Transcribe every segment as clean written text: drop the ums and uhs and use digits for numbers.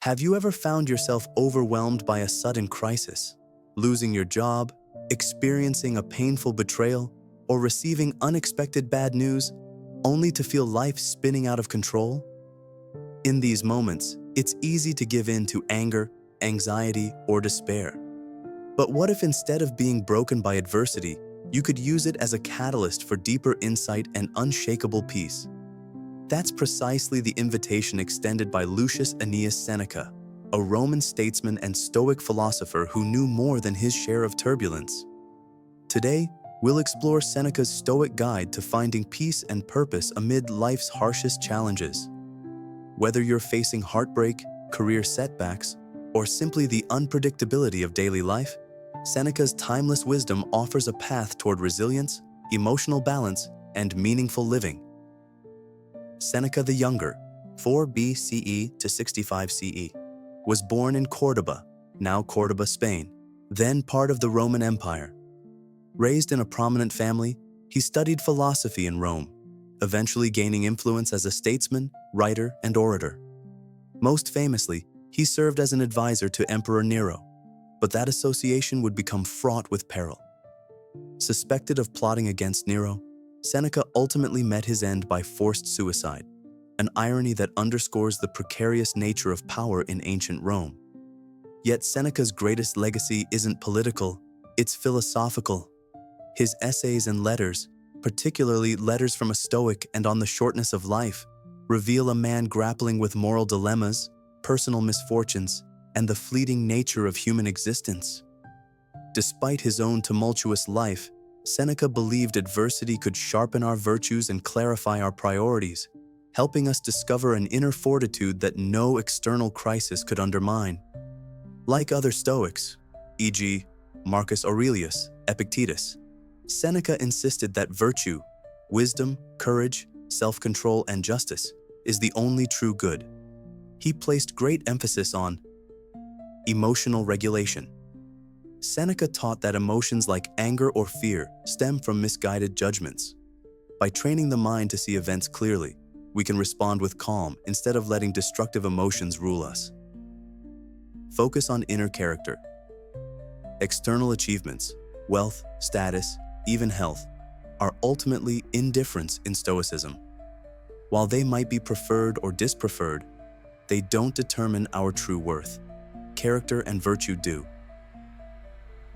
Have you ever found yourself overwhelmed by a sudden crisis, losing your job, experiencing a painful betrayal, or receiving unexpected bad news, only to feel life spinning out of control? In these moments, it's easy to give in to anger, anxiety, or despair. But what if instead of being broken by adversity, you could use it as a catalyst for deeper insight and unshakable peace? That's precisely the invitation extended by Lucius Annaeus Seneca, a Roman statesman and Stoic philosopher who knew more than his share of turbulence. Today, we'll explore Seneca's Stoic guide to finding peace and purpose amid life's harshest challenges. Whether you're facing heartbreak, career setbacks, or simply the unpredictability of daily life, Seneca's timeless wisdom offers a path toward resilience, emotional balance, and meaningful living. Seneca the Younger, 4 BCE to 65 CE, was born in Córdoba, now Córdoba, Spain, then part of the Roman Empire. Raised in a prominent family, he studied philosophy in Rome, eventually gaining influence as a statesman, writer, and orator. Most famously, he served as an advisor to Emperor Nero, but that association would become fraught with peril. Suspected of plotting against Nero, Seneca ultimately met his end by forced suicide, an irony that underscores the precarious nature of power in ancient Rome. Yet Seneca's greatest legacy isn't political, it's philosophical. His essays and letters, particularly Letters from a Stoic and On the Shortness of Life, reveal a man grappling with moral dilemmas, personal misfortunes, and the fleeting nature of human existence. Despite his own tumultuous life, Seneca believed adversity could sharpen our virtues and clarify our priorities, helping us discover an inner fortitude that no external crisis could undermine. Like other Stoics, e.g., Marcus Aurelius, Epictetus, Seneca insisted that virtue, wisdom, courage, self-control, and justice is the only true good. He placed great emphasis on emotional regulation. Seneca taught that emotions like anger or fear stem from misguided judgments. By training the mind to see events clearly, we can respond with calm instead of letting destructive emotions rule us. Focus on inner character. External achievements, wealth, status, even health, are ultimately indifferents in Stoicism. While they might be preferred or dispreferred, they don't determine our true worth. Character and virtue do.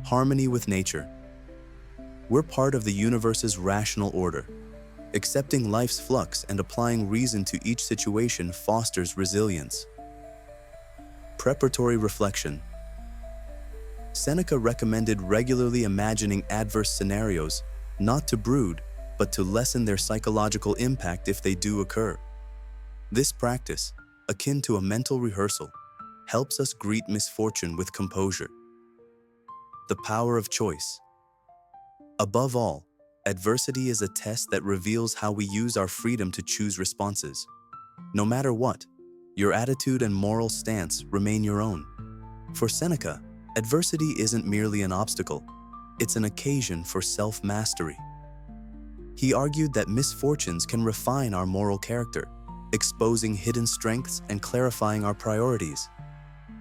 Harmony with nature. We're part of the universe's rational order. Accepting life's flux and applying reason to each situation fosters resilience. Preparatory reflection. Seneca recommended regularly imagining adverse scenarios, not to brood, but to lessen their psychological impact if they do occur. This practice, akin to a mental rehearsal, helps us greet misfortune with composure. The power of choice. Above all, adversity is a test that reveals how we use our freedom to choose responses. No matter what, your attitude and moral stance remain your own. For Seneca, adversity isn't merely an obstacle, it's an occasion for self-mastery. He argued that misfortunes can refine our moral character, exposing hidden strengths and clarifying our priorities.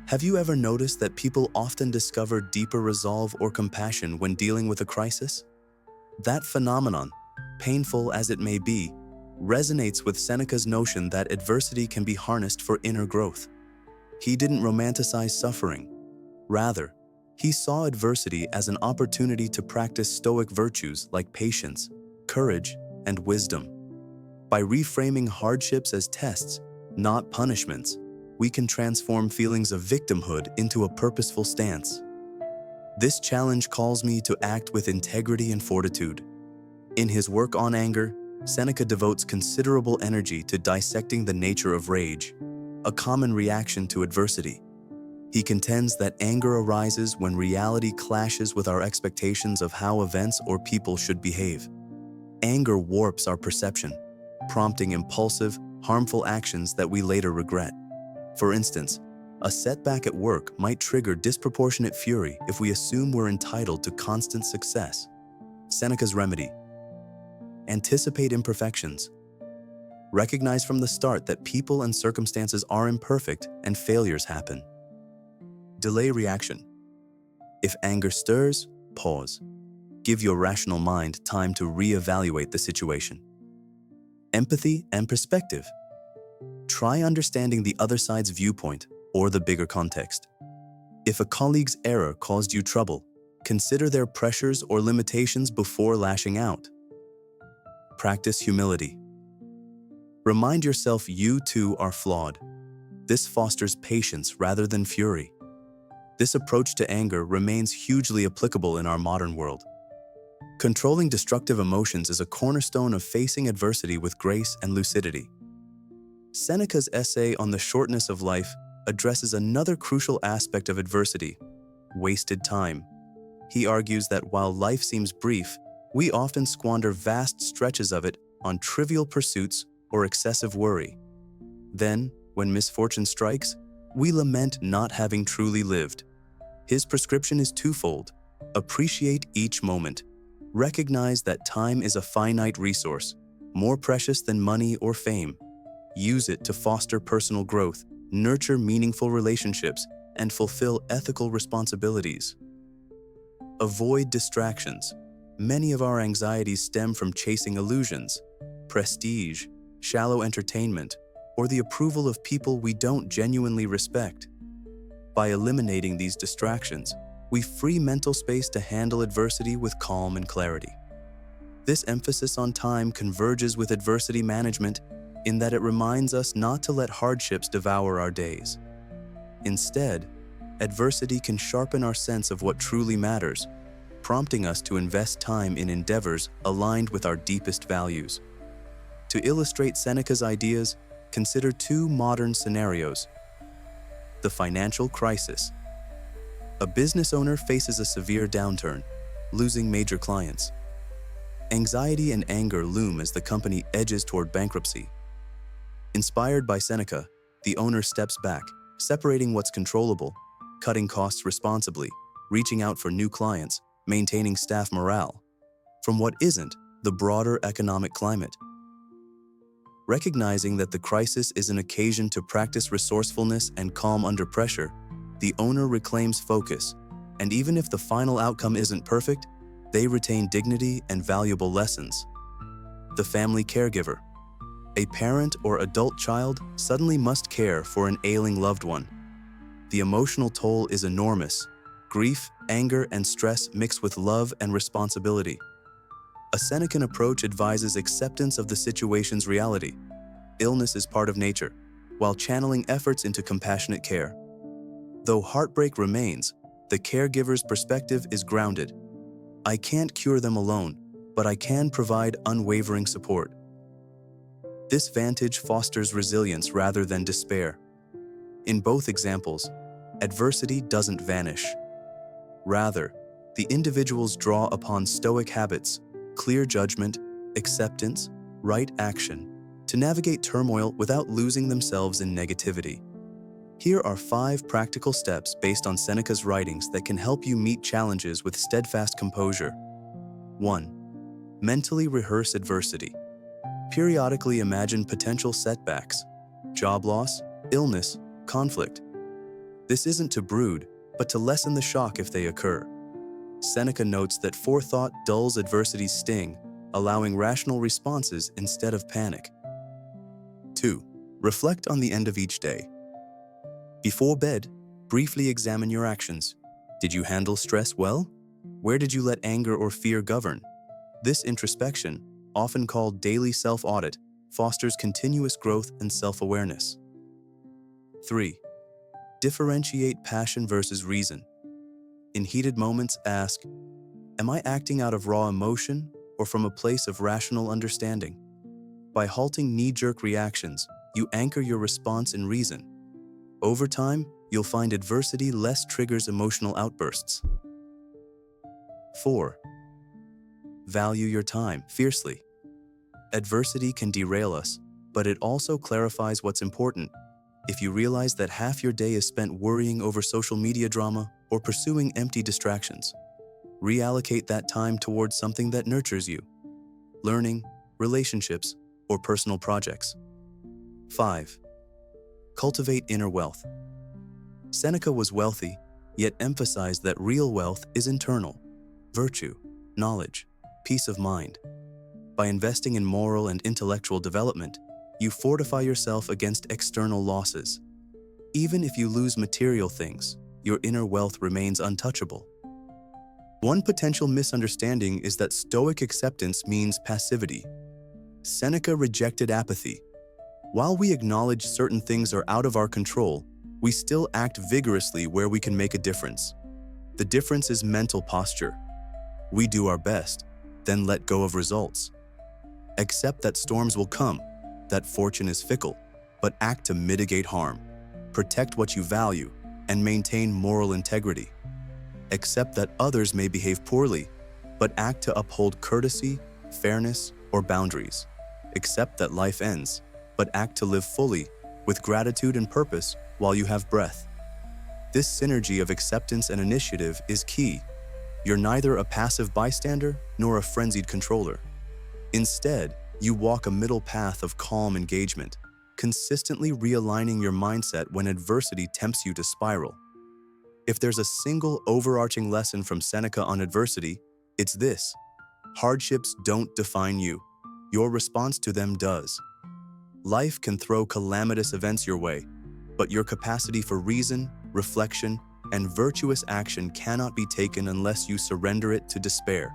Have you ever noticed that people often discover deeper resolve or compassion when dealing with a crisis? That phenomenon, painful as it may be, resonates with Seneca's notion that adversity can be harnessed for inner growth. He didn't romanticize suffering. Rather, he saw adversity as an opportunity to practice Stoic virtues like patience, courage, and wisdom. By reframing hardships as tests, not punishments, we can transform feelings of victimhood into a purposeful stance. This challenge calls me to act with integrity and fortitude. In his work on anger, Seneca devotes considerable energy to dissecting the nature of rage, a common reaction to adversity. He contends that anger arises when reality clashes with our expectations of how events or people should behave. Anger warps our perception, prompting impulsive, harmful actions that we later regret. For instance, a setback at work might trigger disproportionate fury if we assume we're entitled to constant success. Seneca's remedy. Anticipate imperfections. Recognize from the start that people and circumstances are imperfect and failures happen. Delay reaction. If anger stirs, pause. Give your rational mind time to reevaluate the situation. Empathy and perspective. Try understanding the other side's viewpoint or the bigger context. If a colleague's error caused you trouble, consider their pressures or limitations before lashing out. Practice humility. Remind yourself you too are flawed. This fosters patience rather than fury. This approach to anger remains hugely applicable in our modern world. Controlling destructive emotions is a cornerstone of facing adversity with grace and lucidity. Seneca's essay on the shortness of life addresses another crucial aspect of adversity: wasted time. He argues that while life seems brief, we often squander vast stretches of it on trivial pursuits or excessive worry. Then, when misfortune strikes, we lament not having truly lived. His prescription is twofold: appreciate each moment. Recognize that time is a finite resource, more precious than money or fame. Use it to foster personal growth, nurture meaningful relationships, and fulfill ethical responsibilities. Avoid distractions. Many of our anxieties stem from chasing illusions, prestige, shallow entertainment, or the approval of people we don't genuinely respect. By eliminating these distractions, we free mental space to handle adversity with calm and clarity. This emphasis on time converges with adversity management in that it reminds us not to let hardships devour our days. Instead, adversity can sharpen our sense of what truly matters, prompting us to invest time in endeavors aligned with our deepest values. To illustrate Seneca's ideas, consider two modern scenarios. The financial crisis. A business owner faces a severe downturn, losing major clients. Anxiety and anger loom as the company edges toward bankruptcy. Inspired by Seneca, the owner steps back, separating what's controllable, cutting costs responsibly, reaching out for new clients, maintaining staff morale, from what isn't the broader economic climate. Recognizing that the crisis is an occasion to practice resourcefulness and calm under pressure, the owner reclaims focus, and even if the final outcome isn't perfect, they retain dignity and valuable lessons. The family caregiver. A parent or adult child suddenly must care for an ailing loved one. The emotional toll is enormous: grief, anger, and stress mixed with love and responsibility. A Senecan approach advises acceptance of the situation's reality. Illness is part of nature, while channeling efforts into compassionate care. Though heartbreak remains, the caregiver's perspective is grounded. I can't cure them alone, but I can provide unwavering support. This vantage fosters resilience rather than despair. In both examples, adversity doesn't vanish. Rather, the individuals draw upon Stoic habits, clear judgment, acceptance, right action, to navigate turmoil without losing themselves in negativity. Here are 5 practical steps based on Seneca's writings that can help you meet challenges with steadfast composure. 1. Mentally rehearse adversity. Periodically imagine potential setbacks, job loss, illness, conflict. This isn't to brood, but to lessen the shock if they occur. Seneca notes that forethought dulls adversity's sting, allowing rational responses instead of panic. 2. Reflect on the end of each day. Before bed, briefly examine your actions. Did you handle stress well? Where did you let anger or fear govern? This introspection, often called daily self-audit, fosters continuous growth and self-awareness. 3. Differentiate passion versus reason. In heated moments, ask, am I acting out of raw emotion or from a place of rational understanding? By halting knee-jerk reactions, you anchor your response in reason. Over time, you'll find adversity less triggers emotional outbursts. 4. Value your time fiercely. Adversity can derail us, but it also clarifies what's important. If you realize that half your day is spent worrying over social media drama or pursuing empty distractions, reallocate that time towards something that nurtures you. Learning, relationships, or personal projects. 5. Cultivate inner wealth. Seneca was wealthy, yet emphasized that real wealth is internal: virtue, knowledge, peace of mind. By investing in moral and intellectual development, you fortify yourself against external losses. Even if you lose material things, your inner wealth remains untouchable. One potential misunderstanding is that Stoic acceptance means passivity. Seneca rejected apathy. While we acknowledge certain things are out of our control, we still act vigorously where we can make a difference. The difference is mental posture. We do our best, then let go of results. Accept that storms will come, that fortune is fickle, but act to mitigate harm. Protect what you value, and maintain moral integrity. Accept that others may behave poorly, but act to uphold courtesy, fairness, or boundaries. Accept that life ends, but act to live fully, with gratitude and purpose while you have breath. This synergy of acceptance and initiative is key. You're neither a passive bystander nor a frenzied controller. Instead, you walk a middle path of calm engagement, consistently realigning your mindset when adversity tempts you to spiral. If there's a single overarching lesson from Seneca on adversity, it's this: hardships don't define you. Your response to them does. Life can throw calamitous events your way, but your capacity for reason, reflection, and virtuous action cannot be taken unless you surrender it to despair.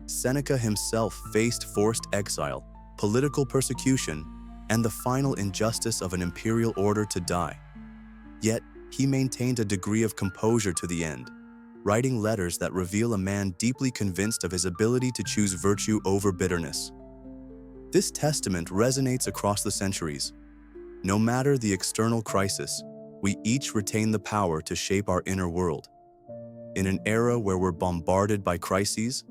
Seneca himself faced forced exile, political persecution, and the final injustice of an imperial order to die. Yet, he maintained a degree of composure to the end, writing letters that reveal a man deeply convinced of his ability to choose virtue over bitterness. This testament resonates across the centuries. No matter the external crisis, we each retain the power to shape our inner world. In an era where we're bombarded by crises,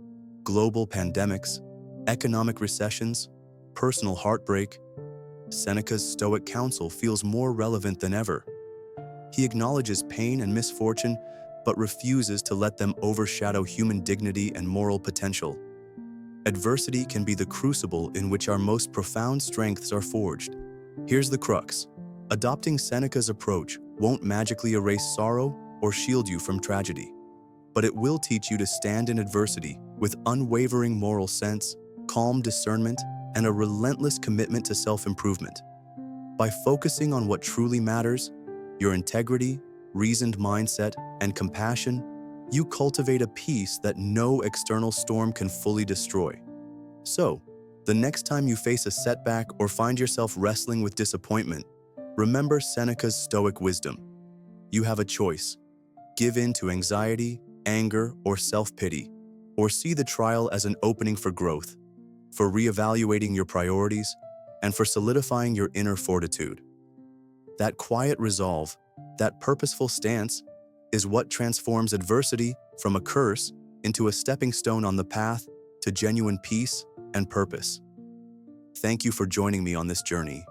global pandemics, economic recessions, personal heartbreak, Seneca's Stoic counsel feels more relevant than ever. He acknowledges pain and misfortune, but refuses to let them overshadow human dignity and moral potential. Adversity can be the crucible in which our most profound strengths are forged. Here's the crux: adopting Seneca's approach won't magically erase sorrow or shield you from tragedy, but it will teach you to stand in adversity with unwavering moral sense, calm discernment, and a relentless commitment to self-improvement. By focusing on what truly matters, your integrity, reasoned mindset, and compassion, you cultivate a peace that no external storm can fully destroy. So, the next time you face a setback or find yourself wrestling with disappointment, remember Seneca's Stoic wisdom. You have a choice: give in to anxiety, anger, or self-pity, or see the trial as an opening for growth, for reevaluating your priorities, and for solidifying your inner fortitude. That quiet resolve, that purposeful stance, is what transforms adversity from a curse into a stepping stone on the path to genuine peace and purpose. Thank you for joining me on this journey.